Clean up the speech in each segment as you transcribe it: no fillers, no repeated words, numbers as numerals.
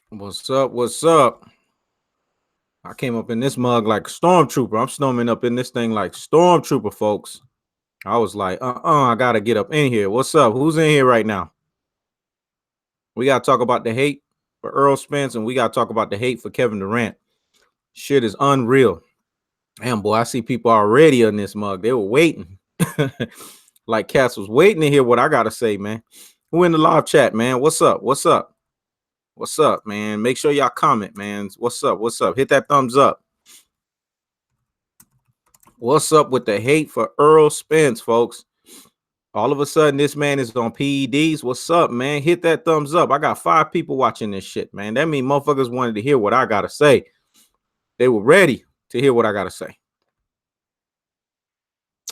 What's up? What's up? I came up in this mug like a stormtrooper. I'm storming up in this thing like stormtrooper, folks. I was like, I gotta get up in here. What's up? Who's in here right now? We gotta talk about the hate for Errol Spence, and we gotta talk about the hate for Kevin Durant. Shit is unreal. Damn, boy, I see people already in this mug. They were waiting. Like cats was waiting to hear what I gotta say, man. Who in the live chat, man? What's up? What's up? What's up, man? Make sure y'all comment, man. What's up? What's up? Hit that thumbs up. What's up with the hate for Errol Spence, folks? All of a sudden, this man is on PEDs. What's up, man? Hit that thumbs up. I got 5 people watching this shit, man. That means motherfuckers wanted to hear what I gotta say. They were ready to hear what I gotta say.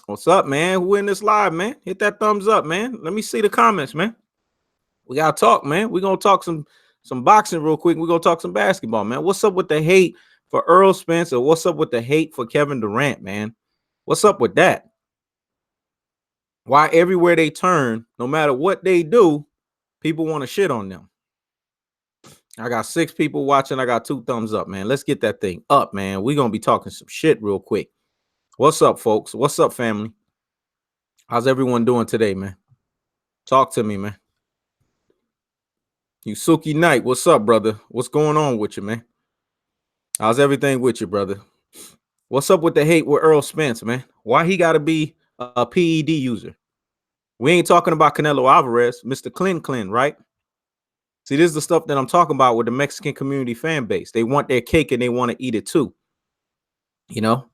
What's up, man? Who in this live, man? Hit that thumbs up, man. Let me see the comments, man. We gotta talk, man. We're gonna talk some boxing real quick. We're gonna talk some basketball, man. What's up with the hate for Errol Spence, or what's up with the hate for Kevin Durant, man? What's up with that? Why everywhere they turn, no matter what they do, people want to shit on them. I got 6 people watching. I got 2 thumbs up, man. Let's get that thing up, man. We're gonna be talking some shit real quick. What's up, folks? What's up, family? How's everyone doing today, man? Talk to me, man. Yusuki Knight, what's up, brother? What's going on with you, man? How's everything with you, brother? What's up with the hate with Errol Spence, man? Why he got to be a PED user? We ain't talking about Canelo Alvarez, Mr. Clin, right? See, this is the stuff that I'm talking about with the Mexican community fan base. They want their cake and they want to eat it too. You know,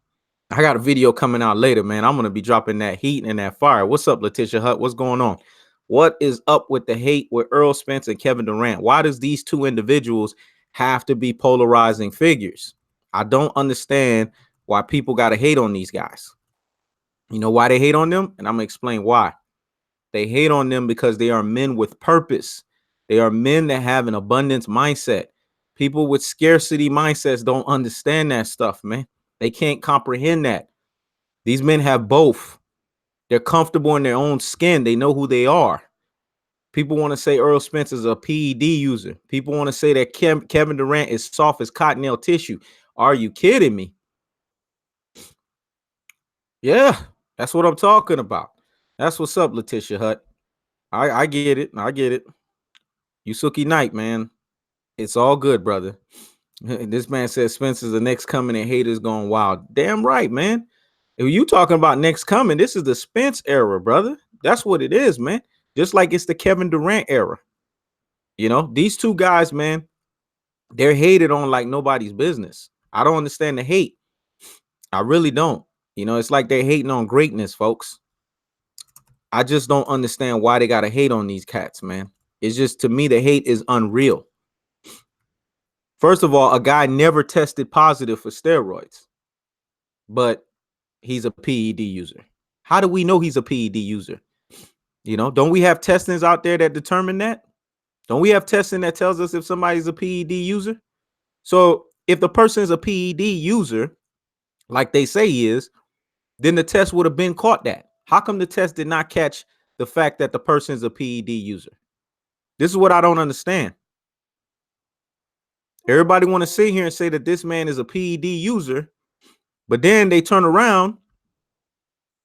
I got a video coming out later, man. I'm going to be dropping that heat and that fire. What's up, Letitia Hutt? What's going on? What is up with the hate with Errol Spence and Kevin Durant? Why does these 2 individuals have to be polarizing figures? I don't understand why people got to hate on these guys. You know why they hate on them? And I'm going to explain why. They hate on them because they are men with purpose. They are men that have an abundance mindset. People with scarcity mindsets don't understand that stuff, man. They can't comprehend that. These men have both. They're comfortable in their own skin. They know who they are. People want to say Errol Spence is a PED user. People want to say that Kevin Durant is soft as cottonelle tissue. Are you kidding me? Yeah, that's what I'm talking about. That's what's up, Letitia Hutt. I get it. I get it. Yusuki Knight, man. It's all good, brother. This man says Spence is the next coming and haters going wild. Damn right, man. If you talking about next coming, this is the Spence era, brother. That's what it is, man. Just like it's the Kevin Durant era. You know, these 2 guys, man, they're hated on like nobody's business. I don't understand the hate. I really don't. You know, it's like they're hating on greatness, folks. I just don't understand why they got to hate on these cats, man. It's just, to me, the hate is unreal. First of all, a guy never tested positive for steroids, but he's a PED user. How do we know he's a PED user? You know, don't we have testings out there that determine that? Don't we have testing that tells us if somebody's a PED user? So if the person is a PED user, like they say he is, then the test would have been caught that. How come the test did not catch the fact that the person is a PED user? This is what I don't understand. Everybody want to sit here and say that this man is a PED user, but then they turn around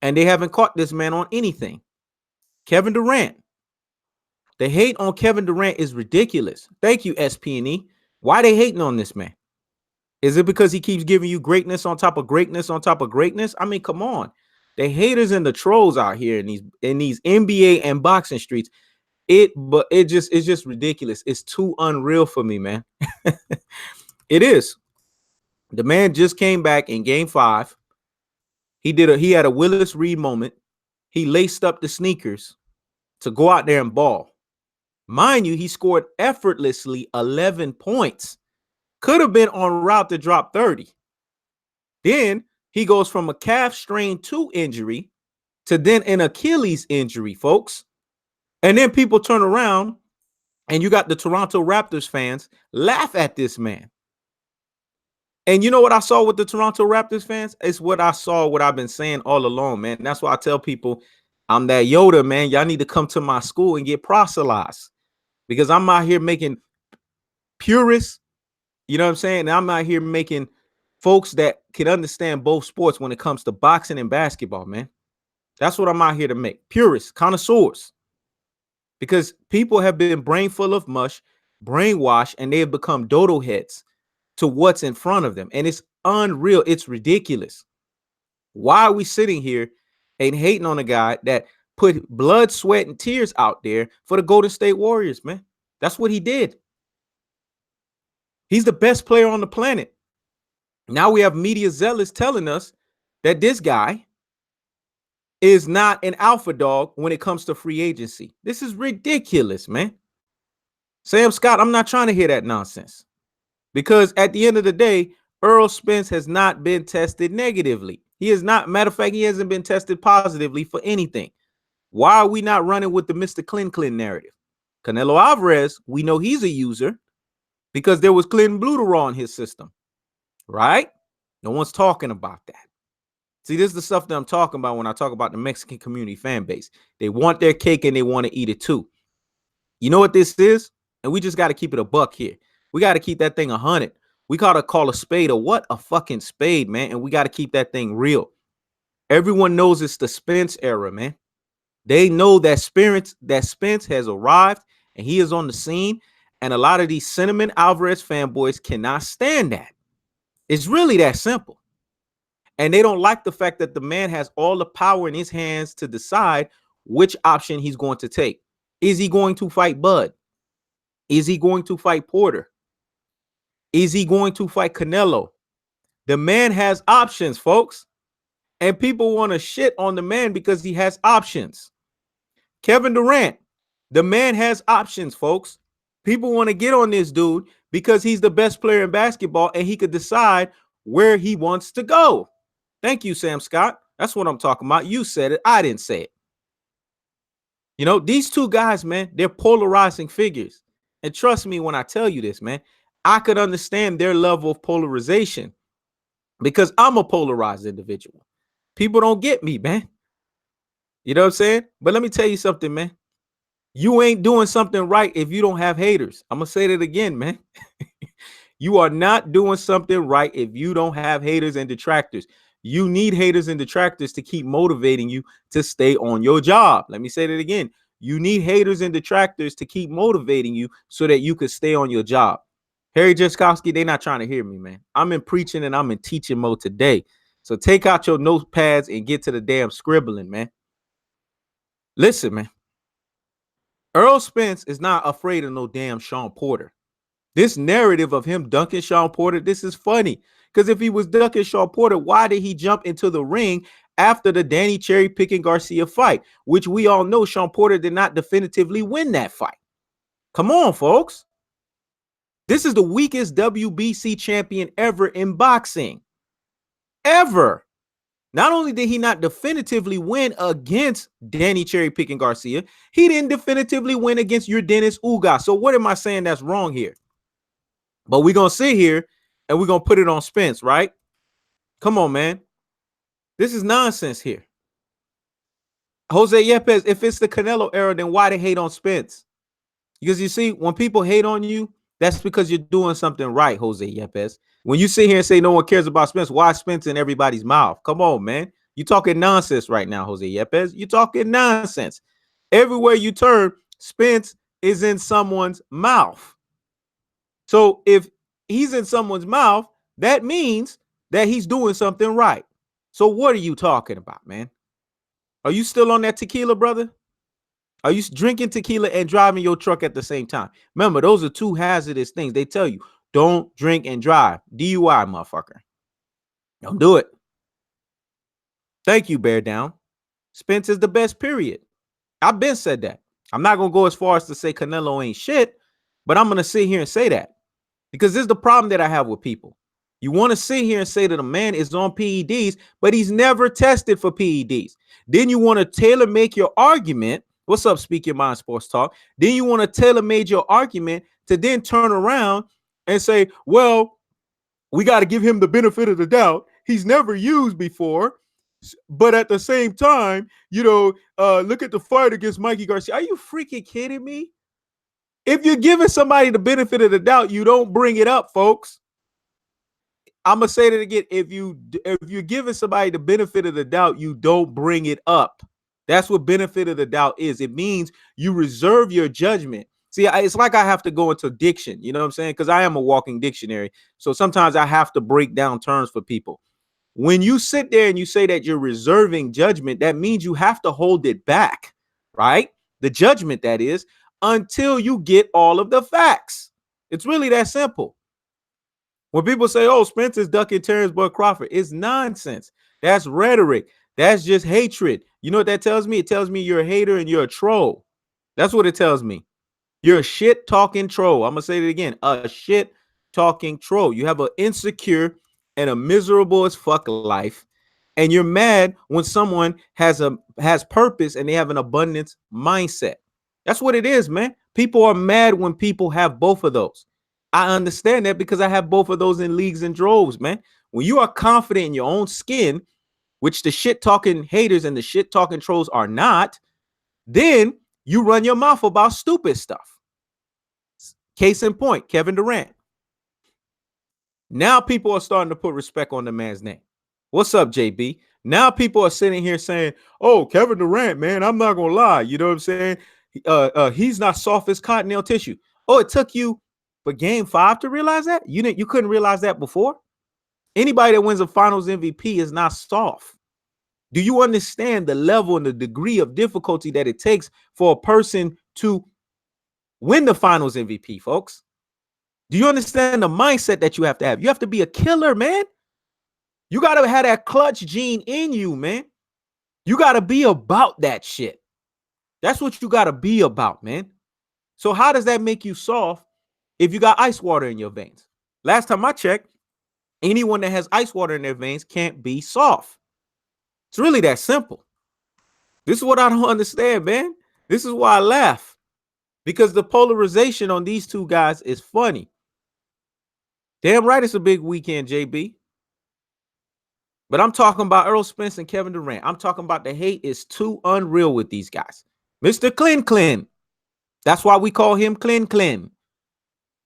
and they haven't caught this man on anything. Kevin Durant. The hate on Kevin Durant is ridiculous. Thank you, SPNE. Why they hating on this man? Is it because he keeps giving you greatness on top of greatness on top of greatness? I mean, come on. The haters and the trolls out here in these NBA and boxing streets, it's just ridiculous. It's too unreal for me, man. It is. The man just came back in game 5. He had a Willis Reed moment. He laced up the sneakers to go out there and ball. Mind you, he scored effortlessly 11 points. Could have been on route to drop 30. Then he goes from a calf strain 2 injury to then an Achilles injury, folks. And then people turn around and you got the Toronto Raptors fans laugh at this man. And you know what I saw with the Toronto Raptors fans? It's what I saw, what I've been saying all along, man. That's why I tell people I'm that Yoda, man. Y'all need to come to my school and get proselytized because I'm out here making purists, you know what I'm saying? And I'm out here making folks that can understand both sports when it comes to boxing and basketball, man. That's what I'm out here to make. Purists, connoisseurs. Because people have been brain full of mush, brainwashed, and they have become dodo heads to what's in front of them. And it's unreal. It's ridiculous. Why are we sitting here and hating on a guy that put blood, sweat, and tears out there for the Golden State Warriors, man? That's what he did. He's the best player on the planet. Now we have media zealots telling us that this guy is not an alpha dog when it comes to free agency. This is ridiculous, man. Sam Scott, I'm not trying to hear that nonsense because at the end of the day, Errol Spence has not been tested negatively. He is not. Matter of fact, he hasn't been tested positively for anything. Why are we not running with the Mr. Clean narrative? Canelo Alvarez, we know he's a user because there was Clinton Bluterol in his system, right? No one's talking about that. See, this is the stuff that I'm talking about when I talk about the Mexican community fan base. They want their cake and they want to eat it too. You know what this is? And we just got to keep it a buck here. We got to keep that thing 100. We got to call a spade a what? A fucking spade, man. And we got to keep that thing real. Everyone knows it's the Spence era, man. They know that Spence has arrived and he is on the scene. And a lot of these Cinnamon Alvarez fanboys cannot stand that. It's really that simple. And they don't like the fact that the man has all the power in his hands to decide which option he's going to take. Is he going to fight Bud? Is he going to fight Porter? Is he going to fight Canelo? The man has options, folks. And people want to shit on the man because he has options. Kevin Durant, the man has options, folks. People want to get on this dude because he's the best player in basketball and he could decide where he wants to go. Thank you, Sam Scott. That's what I'm talking about. You said it. I didn't say it. You know, these two guys, man, they're polarizing figures. And trust me when I tell you this, man, I could understand their level of polarization because I'm a polarized individual. People don't get me, man. You know what I'm saying? But let me tell you something, man. You ain't doing something right if you don't have haters. I'm going to say that again, man. You are not doing something right if you don't have haters and detractors. You need haters and detractors to keep motivating you to stay on your job. Let me say that again. You need haters and detractors to keep motivating you so that you can stay on your job. Harry Jaskowski, they're not trying to hear me, man. I'm in preaching and I'm in teaching mode today. So take out your notepads and get to the damn scribbling, man. Listen, man. Errol Spence is not afraid of no damn Sean Porter. This narrative of him dunking Sean Porter, this is funny. Because if he was dunking Sean Porter, why did he jump into the ring after the Danny Cherry picking Garcia fight, which we all know Sean Porter did not definitively win that fight? Come on, folks. This is the weakest WBC champion ever in boxing. Ever. Not only did he not definitively win against Danny Cherry picking Garcia, he didn't definitively win against your Dennis Ugas. So what am I saying that's wrong here? But we're going to sit here and we're going to put it on Spence, right? Come on, man. This is nonsense here. Jose Yepes, if it's the Canelo era, then why they hate on Spence? Because you see, when people hate on you, that's because you're doing something right, Jose Yepes. When you sit here and say no one cares about Spence, why Spence in everybody's mouth? Come on, man. You're talking nonsense right now, Jose Yepes. You're talking nonsense. Everywhere you turn, Spence is in someone's mouth. So if he's in someone's mouth, that means that he's doing something right. So what are you talking about, man? Are you still on that tequila, brother? Are you drinking tequila and driving your truck at the same time? Remember, those are two hazardous things. They tell you, don't drink and drive. DUI, motherfucker. Don't do it. Thank you, Bear Down. Spence is the best, period. I've been said that. I'm not going to go as far as to say Canelo ain't shit, but I'm going to sit here and say that. Because this is the problem that I have with people. You want to sit here and say that a man is on PEDs, but he's never tested for PEDs. Then you want to tailor make your argument. What's up, Speak Your Mind Sports Talk? Then you want to tailor make your argument to then turn around and say, well, we got to give him the benefit of the doubt. He's never used before. But at the same time, look at the fight against Mikey Garcia. Are you freaking kidding me? If you're giving somebody the benefit of the doubt, you don't bring it up, folks. I'm gonna say that again. If you're giving somebody the benefit of the doubt, you don't bring it up. That's what benefit of the doubt is. It means you reserve your judgment. See, it's like I have to go into diction. You know what I'm saying? Because I am a walking dictionary. So sometimes I have to break down terms for people. When you sit there and you say that you're reserving judgment, that means you have to hold it back, right? The judgment, that is, until you get all of the facts. It's really that simple. When people say, oh, Spence is ducking Terrence Bud Crawford, it's nonsense. That's rhetoric. That's just hatred. You know what that tells me? It tells me you're a hater and you're a troll. That's what it tells me. You're a shit talking troll. I'm going to say it again. A shit talking troll. You have an insecure and a miserable as fuck life. And you're mad when someone has purpose and they have an abundance mindset. That's what it is, man. People are mad when people have both of those. I understand that because I have both of those in leagues and droves, man. When you are confident in your own skin, which the shit talking haters and the shit talking trolls are not, then you run your mouth about stupid stuff. Case in point, Kevin Durant. Now people are starting to put respect on the man's name. What's up, JB? Now people are sitting here saying, oh, Kevin Durant, man, I'm not going to lie. You know what I'm saying? He's not soft as cottonelle tissue. Oh, it took you for game 5 to realize that? You couldn't realize that before? Anybody that wins a finals MVP is not soft. Do you understand the level and the degree of difficulty that it takes for a person to win the finals MVP, folks? Do you understand the mindset that you have to have? You have to be a killer, man. You got to have that clutch gene in you, man. You got to be about that shit. That's what you got to be about, man. So how does that make you soft if you got ice water in your veins? Last time I checked, anyone that has ice water in their veins can't be soft. It's really that simple. This is what I don't understand, man. This is why I laugh. Because the polarization on these two guys is funny. Damn right it's a big weekend, JB. But I'm talking about Errol Spence and Kevin Durant. I'm talking about the hate is too unreal with these guys. Mr. Clean. That's why we call him Clean.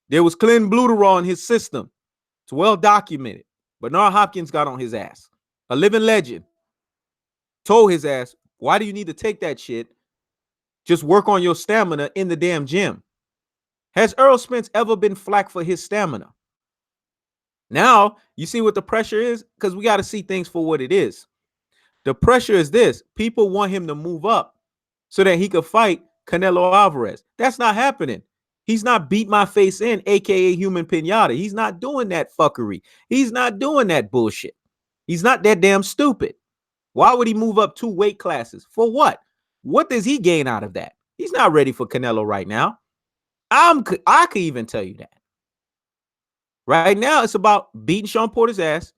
There was Clean Bluterol in his system. It's well documented. Bernard Hopkins got on his ass. A living legend. Told his ass, why do you need to take that shit? Just work on your stamina in the damn gym. Has Errol Spence ever been flack for his stamina? Now, you see what the pressure is? Because we got to see things for what it is. The pressure is this. People want him to move up so that he could fight Canelo Alvarez. That's not happening. He's not beat my face in, a.k.a. human pinata. He's not doing that fuckery. He's not doing that bullshit. He's not that damn stupid. Why would he move up 2 weight classes? For what? What does he gain out of that? He's not ready for Canelo right now. I could even tell you that. Right now, it's about beating Sean Porter's ass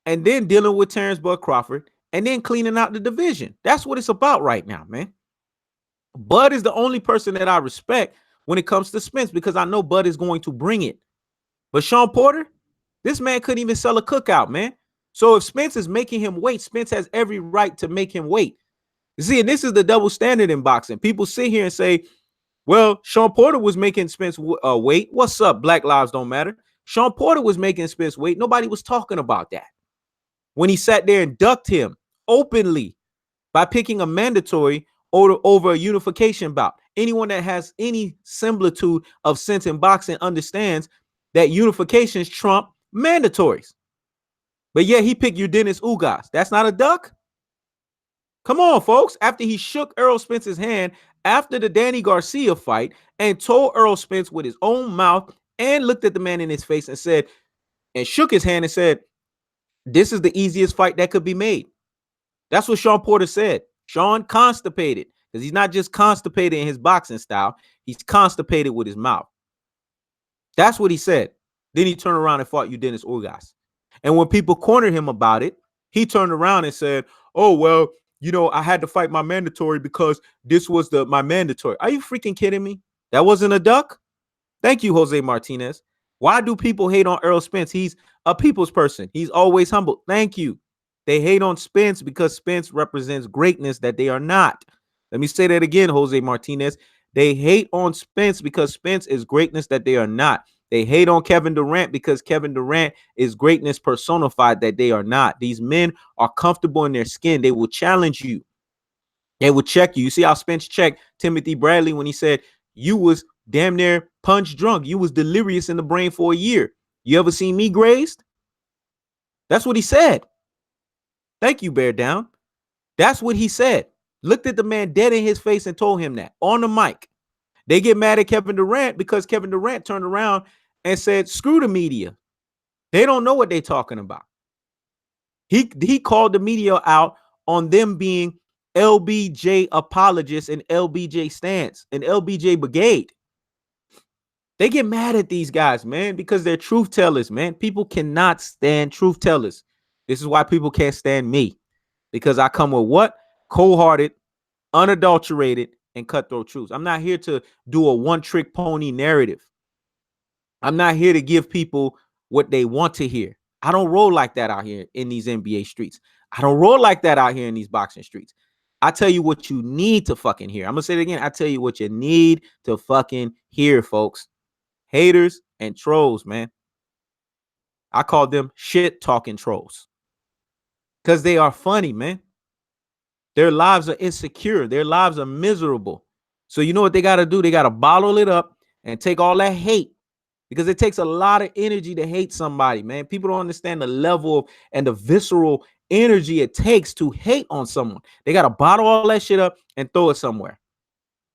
and then dealing with Terrence Bud Crawford and then cleaning out the division. That's what it's about right now, man. Bud is the only person that I respect when it comes to Spence because I know Bud is going to bring it. But Sean Porter, this man couldn't even sell a cookout, man. So if Spence is making him wait, Spence has every right to make him wait. See, and this is the double standard in boxing. People sit here and say, well, Sean Porter was making Spence wait. What's up? Black lives don't matter. Sean Porter was making Spence wait. Nobody was talking about that. When he sat there and ducked him openly by picking a mandatory over a unification bout. Anyone that has any similitude of sense in boxing understands that unifications trump mandatories. But yeah, he picked Dennis Ugas. That's not a duck? Come on, folks. After he shook Errol Spence's hand after the Danny Garcia fight and told Errol Spence with his own mouth and looked at the man in his face and said, and shook his hand and said, this is the easiest fight that could be made. That's what Sean Porter said. Sean constipated because he's not just constipated in his boxing style. He's constipated with his mouth. That's what he said. Then he turned around and fought Dennis Ugas. And when people cornered him about it, he turned around and said, oh, well, you know, I had to fight my mandatory because this was my mandatory. Are you freaking kidding me? That wasn't a duck? Thank you, Jose Martinez. Why do people hate on Errol Spence? He's a people's person. He's always humble. Thank you. They hate on Spence because Spence represents greatness that they are not. Let me say that again, Jose Martinez. They hate on Spence because Spence is greatness that they are not. They hate on Kevin Durant because Kevin Durant is greatness personified that they are not. These men are comfortable in their skin. They will challenge you. They will check you. You see how Spence checked Timothy Bradley when he said, you was damn near punch drunk. You was delirious in the brain for a year. You ever seen me grazed? That's what he said. Thank you, Bear Down. That's what he said. Looked at the man dead in his face and told him that on the mic. They get mad at Kevin Durant because Kevin Durant turned around and said, screw the media. They don't know what they're talking about. He called the media out on them being LBJ apologists and LBJ stance and LBJ brigade. They get mad at these guys, man, because they're truth tellers, man. People cannot stand truth tellers. This is why people can't stand me, because I come with what? Cold-hearted, unadulterated, and cutthroat truths. I'm not here to do a one-trick pony narrative. I'm not here to give people what they want to hear. I don't roll like that out here in these NBA streets. I don't roll like that out here in these boxing streets. I tell you what you need to fucking hear. I'm going to say it again. I tell you what you need to fucking hear, folks. Haters and trolls, man. I call them shit-talking trolls because they are funny, man. Their lives are insecure. Their lives are miserable. So you know what they got to do? They got to bottle it up and take all that hate, because it takes a lot of energy to hate somebody, man. People don't understand the level and the visceral energy it takes to hate on someone. They got to bottle all that shit up and throw it somewhere.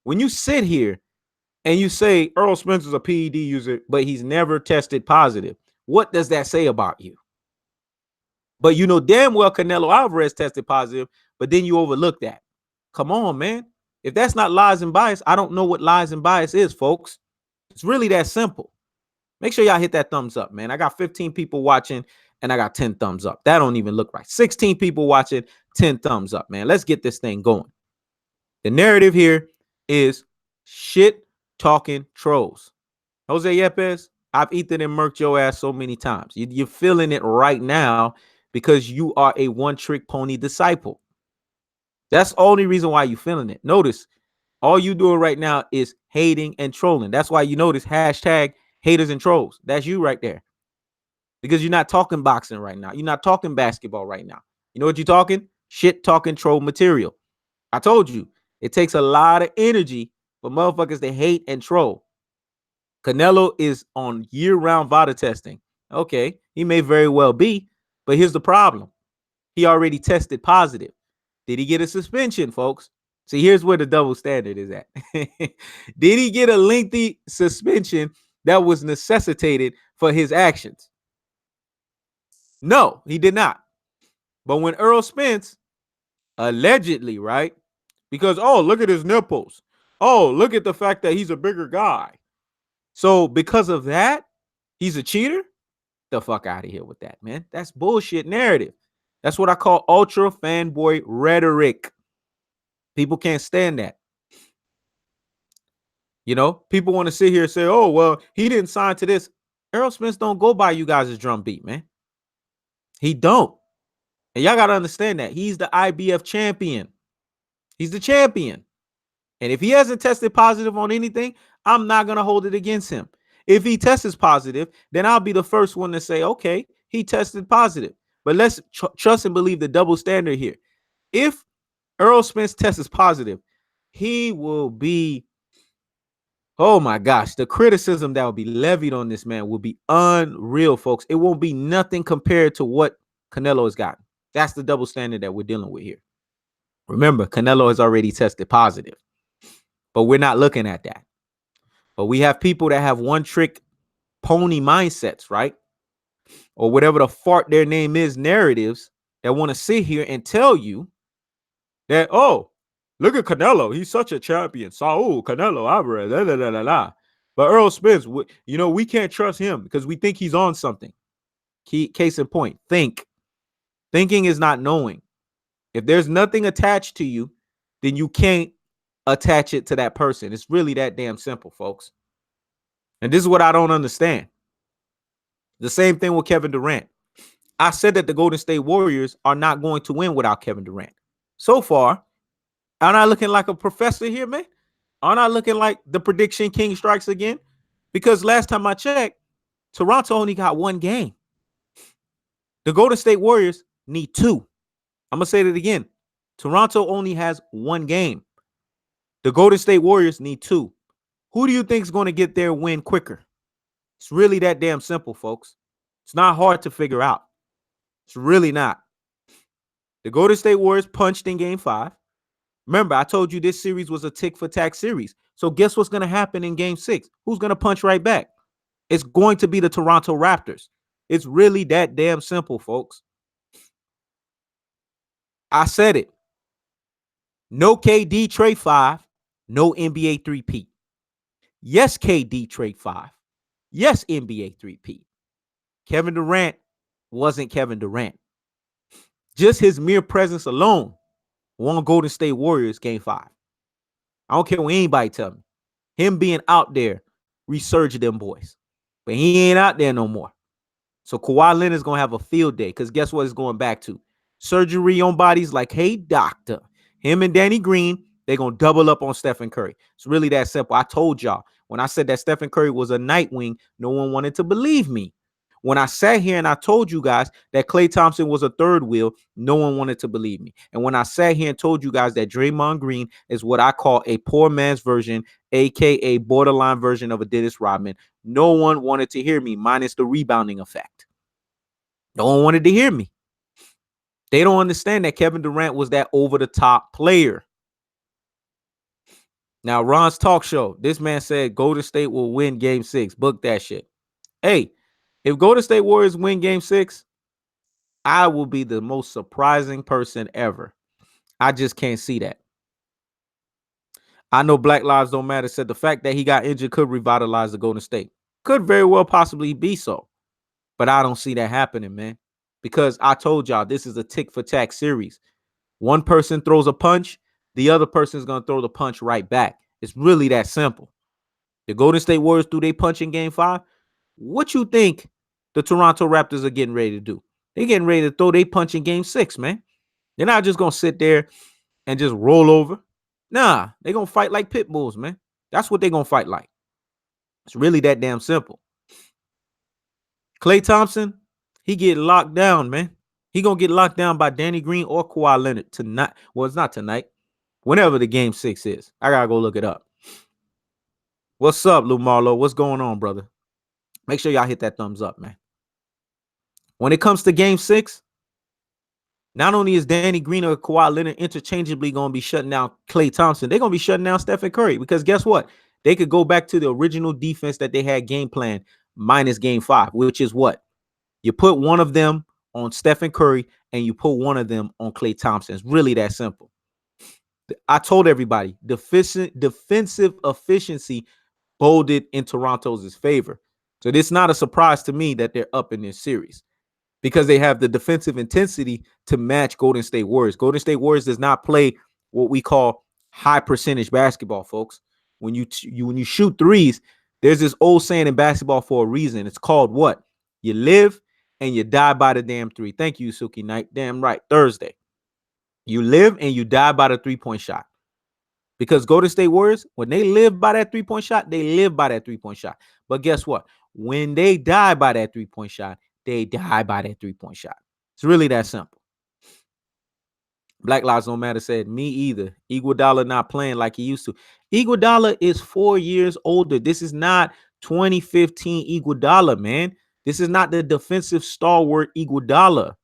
When you sit here and you say Errol Spence is a PED user, but he's never tested positive, what does that say about you? But you know damn well Canelo Alvarez tested positive, but then you overlook that. Come on, man. If that's not lies and bias, I don't know what lies and bias is, folks. It's really that simple. Make sure y'all hit that thumbs up, man. I got 15 people watching and I got 10 thumbs up. That don't even look right. 16 people watching, 10 thumbs up, man. Let's get this thing going. The narrative here is shit talking trolls. Jose Yepes, I've eaten and murked your ass so many times. You're feeling it right now because you are a one-trick pony disciple. That's the only reason why you're feeling it. Notice, all you doing right now is hating and trolling. That's why you notice hashtag haters and trolls. That's you right there. Because you're not talking boxing right now. You're not talking basketball right now. You know what you're talking? Shit talking troll material. I told you, it takes a lot of energy for motherfuckers to hate and troll. Canelo is on year-round VADA testing. Okay, he may very well be, but here's the problem. He already tested positive. Did he get a suspension, folks? See, here's where the double standard is at. Did he get a lengthy suspension that was necessitated for his actions? No, he did not. But when Errol Spence allegedly, right? Because, oh, look at his nipples. Oh, look at the fact that he's a bigger guy. So because of that, he's a cheater? The fuck out of here with that, man. That's bullshit narrative. That's what I call ultra fanboy rhetoric. People can't stand that. You know, people want to sit here and say, oh, well, he didn't sign to this. Errol Spence don't go by you guys' drum beat, man. He don't. And y'all got to understand that. He's the IBF champion. He's the champion. And if he hasn't tested positive on anything, I'm not going to hold it against him. If he tests positive, then I'll be the first one to say, okay, he tested positive. But let's trust and believe the double standard here. If Errol Spence tests positive, he will be, oh my gosh, the criticism that will be levied on this man will be unreal, folks. It won't be nothing compared to what Canelo has gotten. That's the double standard that we're dealing with here. Remember, Canelo has already tested positive, but we're not looking at that. But we have people that have one-trick pony mindsets, right? Or whatever the fart their name is, narratives, that want to sit here and tell you that, oh, look at Canelo. He's such a champion. Saul, Canelo, Alvarez, la, la, la, la, la. But Errol Spence, you know, we can't trust him because we think he's on something. Case in point, think. Thinking is not knowing. If there's nothing attached to you, then you can't attach it to that person. It's really that damn simple, folks. And this is what I don't understand. The same thing with Kevin Durant. I said that the Golden State Warriors are not going to win without Kevin Durant. So far, aren't I looking like a professor here, man? Aren't I looking like the prediction king strikes again? Because last time I checked, Toronto only got one game. The Golden State Warriors need two. I'm going to say that again. Toronto only has one game. The Golden State Warriors need two. Who do you think is going to get their win quicker? It's really that damn simple, folks. It's not hard to figure out. It's really not. The Golden State Warriors punched in game 5. Remember, I told you this series was a tick for tack series. So guess what's going to happen in game 6? Who's going to punch right back? It's going to be the Toronto Raptors. It's really that damn simple, folks. I said it. No KD trade 5, no NBA 3-peat. Yes, KD trade 5. Yes, NBA 3-peat. Kevin Durant wasn't Kevin Durant. Just his mere presence alone won Golden State Warriors game 5. I don't care what anybody tell me. Him being out there resurged them boys. But he ain't out there no more. So Kawhi Leonard's going to have a field day because guess what it's going back to? Surgery on bodies like, hey, doctor. Him and Danny Green, they're going to double up on Stephen Curry. It's really that simple. I told y'all when I said that Stephen Curry was a Nightwing, no one wanted to believe me. When I sat here and I told you guys that Klay Thompson was a third wheel, no one wanted to believe me. And when I sat here and told you guys that Draymond Green is what I call a poor man's version, aka borderline version of a Dennis Rodman, no one wanted to hear me, minus the rebounding effect. No one wanted to hear me. They don't understand that Kevin Durant was that over-the-top player. Now, Ron's talk show, this man said Golden State will win game 6. Book that shit. Hey, if Golden State Warriors win game 6, I will be the most surprising person ever. I just can't see that. I know Black Lives Don't Matter said the fact that he got injured could revitalize the Golden State. Could very well possibly be so. But I don't see that happening, man. Because I told y'all this is a tick for tack series. One person throws a punch, the other person is going to throw the punch right back. It's really that simple. The Golden State Warriors threw their punch in game 5. What you think the Toronto Raptors are getting ready to do? They're getting ready to throw their punch in game 6, man. They're not just going to sit there and just roll over. Nah, they're going to fight like pit bulls, man. That's what they're going to fight like. It's really that damn simple. Klay Thompson, he get locked down, man. He going to get locked down by Danny Green or Kawhi Leonard tonight. Well, it's not tonight. Whenever the game 6 is. I got to go look it up. What's up, Lou Marlowe? What's going on, brother? Make sure y'all hit that thumbs up, man. When it comes to game 6, not only is Danny Green or Kawhi Leonard interchangeably going to be shutting down Klay Thompson, they're going to be shutting down Stephen Curry because guess what? They could go back to the original defense that they had game plan minus game 5, which is what? You put one of them on Stephen Curry and you put one of them on Klay Thompson. It's really that simple. I told everybody, defensive efficiency bolded in Toronto's favor. So it's not a surprise to me that they're up in this series because they have the defensive intensity to match Golden State Warriors. Golden State Warriors does not play what we call high percentage basketball, folks. When you shoot threes, there's this old saying in basketball for a reason. It's called what? You live and you die by the damn 3. Thank you, Suki Knight. Damn right. Thursday. You live and you die by the 3-point shot. Because Golden State Warriors, when they live by that 3-point shot, they live by that 3-point shot. But guess what? When they die by that 3-point shot, they die by that 3-point shot. It's really that simple. Black Lives Don't Matter said, me either. Iguodala not playing like he used to. Iguodala is 4 years older. This is not 2015 Iguodala, man. This is not the defensive stalwart Iguodala.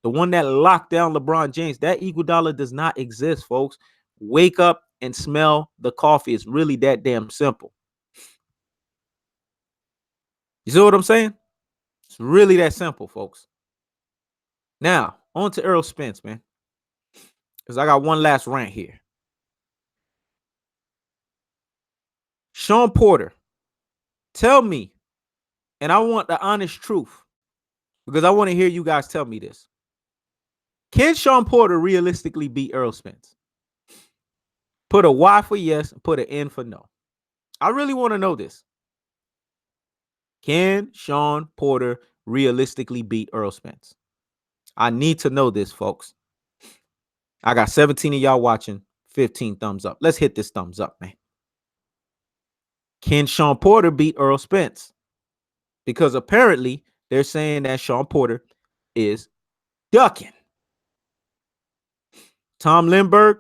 The one that locked down LeBron James. That Iguodala does not exist, folks. Wake up and smell the coffee. It's really that damn simple. You see what I'm saying? It's really that simple, folks. Now, on to Errol Spence, man. Because I got one last rant here. Sean Porter, tell me, and I want the honest truth, because I want to hear you guys tell me this. Can Sean Porter realistically beat Errol Spence? Put a Y for yes, and put an N for no. I really want to know this. Can Sean Porter realistically beat Errol Spence? I need to know this, folks. I got 17 of y'all watching, 15 thumbs up. Let's hit this thumbs up, man. Can Sean Porter beat Errol Spence? Because apparently they're saying that Sean Porter is ducking. Tom Lindbergh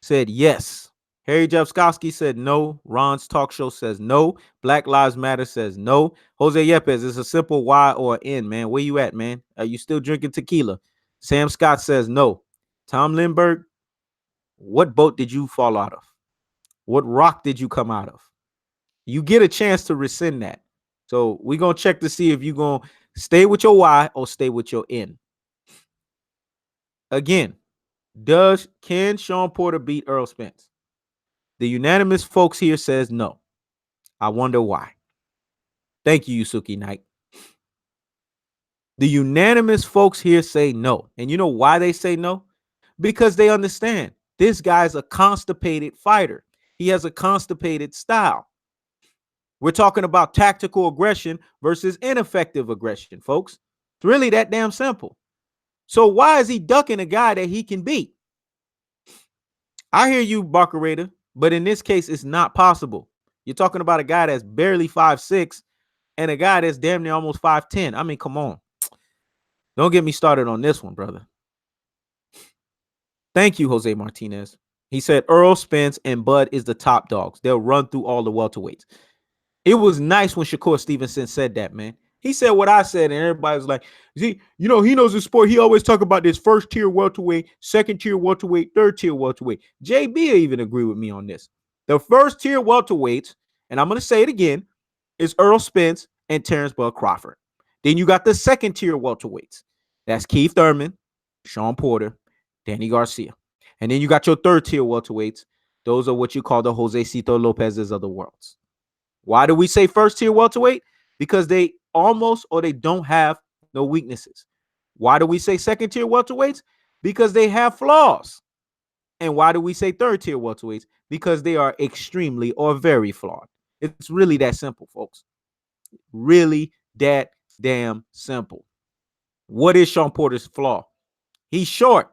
said yes. Harry Jeffskowski said no. Ron's talk show says no. Black Lives Matter says no. Jose Yepes, it's a simple Y or N, man. Where you at, man? Are you still drinking tequila? Sam Scott says no. Tom Lindbergh, what boat did you fall out of? What rock did you come out of? You get a chance to rescind that. So we're going to check to see if you're going to stay with your Y or stay with your N. Again, can Sean Porter beat Errol Spence? The unanimous folks here says no. I wonder why. Thank you, Yusuke Knight. The unanimous folks here say no. And you know why they say no? Because they understand this guy's a constipated fighter. He has a constipated style. We're talking about tactical aggression versus ineffective aggression, folks. It's really that damn simple. So why is he ducking a guy that he can beat? I hear you, Barkerata, but in this case, it's not possible. You're talking about a guy that's barely 5'6" and a guy that's damn near almost 5'10". I mean, come on. Don't get me started on this one, brother. Thank you, Jose Martinez. He said Errol Spence and Bud is the top dogs. They'll run through all the welterweights. It was nice when Shakur Stevenson said that, man. He said what I said, and everybody was like, see, you know, he knows the sport. He always talk about this first tier welterweight, second tier welterweight, third tier welterweight. JB even agree with me on this. The first tier welterweights, and I'm going to say it again, is Errol Spence and Terrence Bud Crawford. Then you got the second tier welterweights. That's Keith Thurman, Sean Porter, Danny Garcia. And then you got your third tier welterweights. Those are what you call the Jose Cito Lopez's of the worlds. Why do we say first tier welterweight? Because they almost or they don't have no weaknesses. Why do we say second tier welterweights? Because they have flaws. And why do we say third tier welterweights? Because they are extremely or very flawed. It's really that simple, folks. Really that damn simple. What is Sean Porter's flaw? He's short.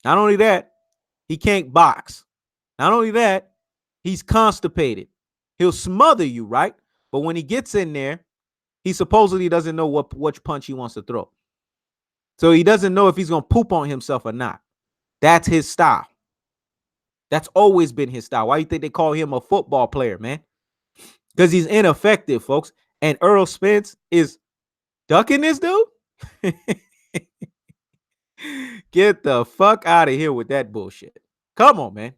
Not only that, he can't box. Not only that, he's constipated. He'll smother you, right? But when he gets in there, he supposedly doesn't know which punch he wants to throw. So he doesn't know if he's going to poop on himself or not. That's his style. That's always been his style. Why do you think they call him a football player, man? Because he's ineffective, folks. And Errol Spence is ducking this dude? Get the fuck out of here with that bullshit. Come on, man.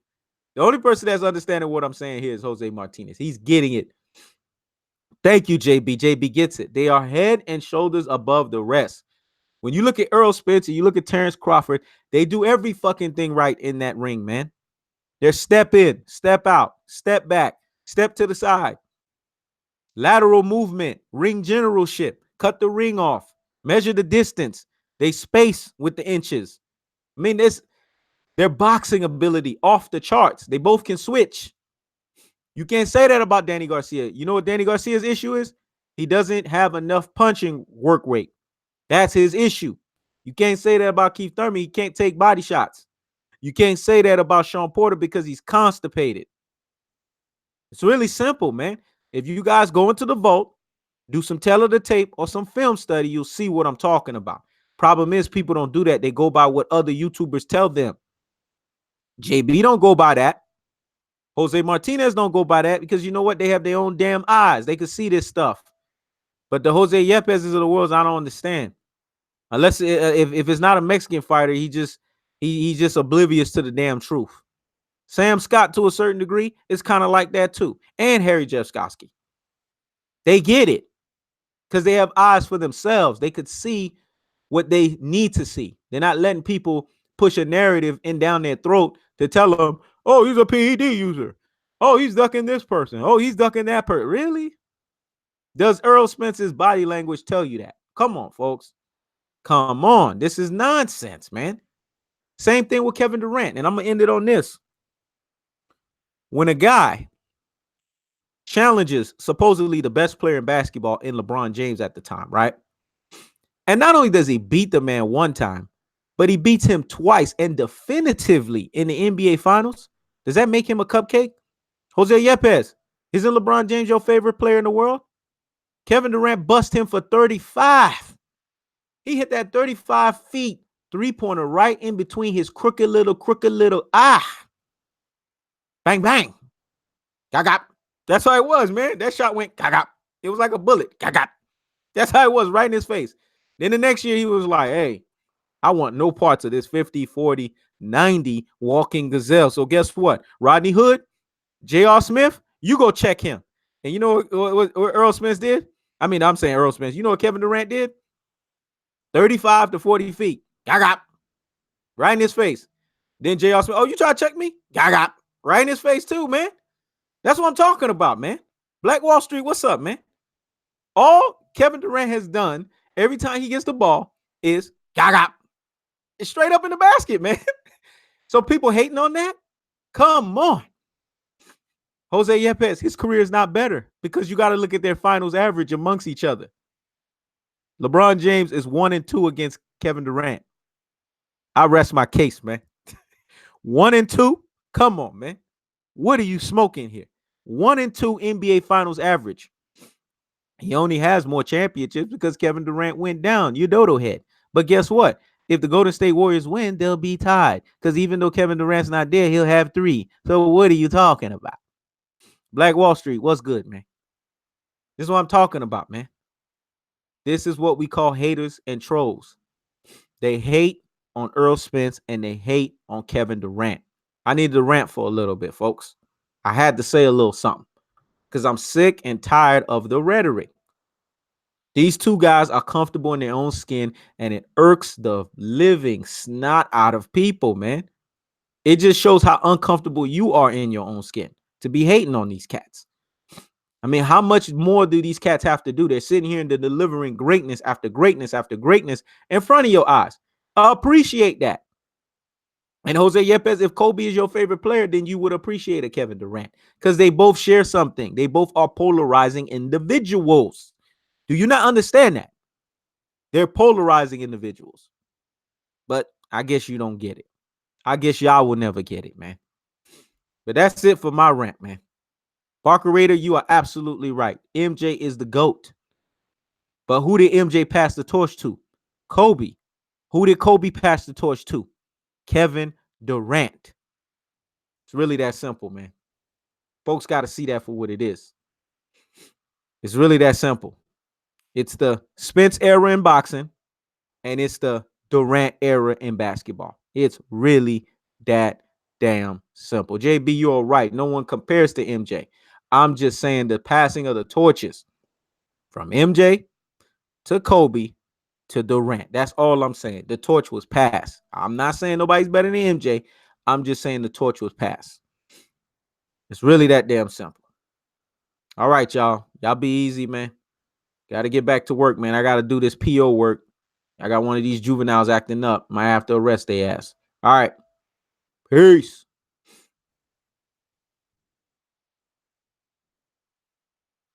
The only person that's understanding what I'm saying here is Jose Martinez. He's getting it. Thank you, JB. JB gets it. They are head and shoulders above the rest. When you look at Errol Spence and you look at Terrence Crawford, they do every fucking thing right in that ring, man. They're step in, step out, step back, step to the side. Lateral movement, ring generalship, cut the ring off, measure the distance. They space with the inches. I mean, their boxing ability off the charts. They both can switch. You can't say that about Danny Garcia. You know what Danny Garcia's issue is? He doesn't have enough punching work rate. That's his issue. You can't say that about Keith Thurman. He can't take body shots. You can't say that about Sean Porter because he's constipated. It's really simple, man. If you guys go into the vault, do some tele the tape or some film study, you'll see what I'm talking about. Problem is, people don't do that. They go by what other YouTubers tell them. JB don't go by that. Jose Martinez don't go by that because you know what? They have their own damn eyes. They can see this stuff. But the Jose Yepes of the world, I don't understand. Unless if it's not a Mexican fighter, he's just oblivious to the damn truth. Sam Scott, to a certain degree, is kind of like that too. And Harry Jeffskowski. They get it because they have eyes for themselves. They could see what they need to see. They're not letting people push a narrative in down their throat to tell them, oh, he's a PED user. Oh, he's ducking this person. Oh, he's ducking that person. Really? Does Errol Spence's body language tell you that? Come on, folks. Come on. This is nonsense, man. Same thing with Kevin Durant. And I'm going to end it on this. When a guy challenges supposedly the best player in basketball in LeBron James at the time, right? And not only does he beat the man one time, but he beats him twice and definitively in the NBA Finals. Does that make him a cupcake? Jose Yepes, isn't LeBron James your favorite player in the world? Kevin Durant bust him for 35. He hit that 35 feet three-pointer right in between his crooked little, bang, bang, gagap. That's how it was, man. That shot went gagap. It was like a bullet, gagap. That's how it was, right in his face. Then the next year, he was like, hey, I want no parts of this 50, 40, 90 walking gazelle. So guess what? Rodney Hood, J.R. Smith, you go check him. And you know what Errol Spence did? I mean, I'm saying Errol Spence. You know what Kevin Durant did? 35 to 40 feet. Gagap. Right in his face. Then J.R. Smith, oh, you try to check me? Gagap. Right in his face too, man. That's what I'm talking about, man. Black Wall Street, what's up, man? All Kevin Durant has done every time he gets the ball is gagap. It's straight up in the basket, man. So people hating on that? Come on. Jose Yepes, his career is not better because you got to look at their finals average amongst each other. LeBron James is 1-2 against Kevin Durant. I rest my case, man. 1-2? Come on, man. What are you smoking here? 1-2 NBA Finals average. He only has more championships because Kevin Durant went down. You dodo head. But guess what? If the Golden State Warriors win, they'll be tied. Because even though Kevin Durant's not there, he'll have 3. So what are you talking about? Black Wall Street, what's good, man? This is what I'm talking about, man. This is what we call haters and trolls. They hate on Errol Spence and they hate on Kevin Durant. I needed to rant for a little bit, folks. I had to say a little something because I'm sick and tired of the rhetoric. These two guys are comfortable in their own skin and it irks the living snot out of people, man. It just shows how uncomfortable you are in your own skin to be hating on these cats. I mean, how much more do these cats have to do? They're sitting here and they're delivering greatness after greatness after greatness in front of your eyes. Appreciate that. And Jose Yepes, if Kobe is your favorite player, then you would appreciate a Kevin Durant because they both share something. They both are polarizing individuals. Do you not understand that? They're polarizing individuals. But I guess you don't get it. I guess y'all will never get it, man. But that's it for my rant, man. Barker Raider, you are absolutely right. MJ is the GOAT. But who did MJ pass the torch to? Kobe. Who did Kobe pass the torch to? Kevin Durant. It's really that simple, man. Folks got to see that for what it is. It's really that simple. It's the Spence era in boxing, and it's the Durant era in basketball. It's really that damn simple. JB, you're right. No one compares to MJ. I'm just saying the passing of the torches from MJ to Kobe to Durant. That's all I'm saying. The torch was passed. I'm not saying nobody's better than MJ. I'm just saying the torch was passed. It's really that damn simple. All right, y'all. Y'all be easy, man. Got to get back to work, man. I got to do this PO work. I got one of these juveniles acting up. Might have to arrest their ass. All right. Peace.